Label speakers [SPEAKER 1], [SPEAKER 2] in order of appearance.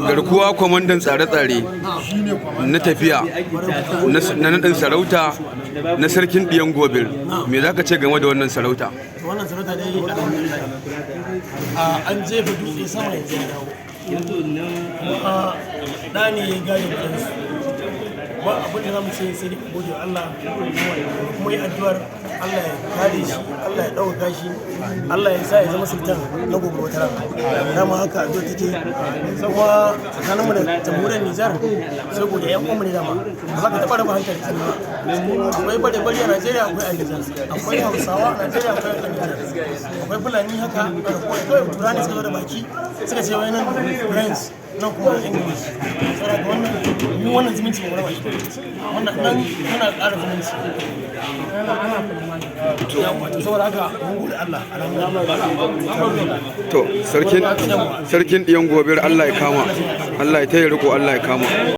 [SPEAKER 1] garkuwa kwamandan tsare-tsare na tafiya na naɗin sarauta na sarkin ɗiyan gobir, me za ka ce game da wannan sarauta?
[SPEAKER 2] Wannan sarauta dai an jefa dutse sama yanzu ya dawo, kuma ɗani ya gane gidansu. Ba abin da za mu ce sai dai gode wa Allah, kuma yi addu'ar Allah ya kare shi, Allah ya ɗauka shi, Allah ya sa ya zama sultan na gobe wata rana. Dama haka addu'a take, kuma tsakaninmu da jamhuriyar Nijar sai gode yan uwanmu ne dama. Ba za ka taɓa raba hankali da ba. Akwai bare-bare a Najeriya, akwai a Nijar, akwai Hausawa a Najeriya, akwai a Nijar, akwai Fulani haka, kawai Turani suka zo da baki suka ce wai nan French nan kuma English. Saboda wannan zumunci mu raba shi. Wannan nan muna ƙara zumunci. Saboda haka mun gode Allah.
[SPEAKER 1] To sarkin ɗiyan gobir Allah ya kama, Allah ya taya riko, Allah ya kama.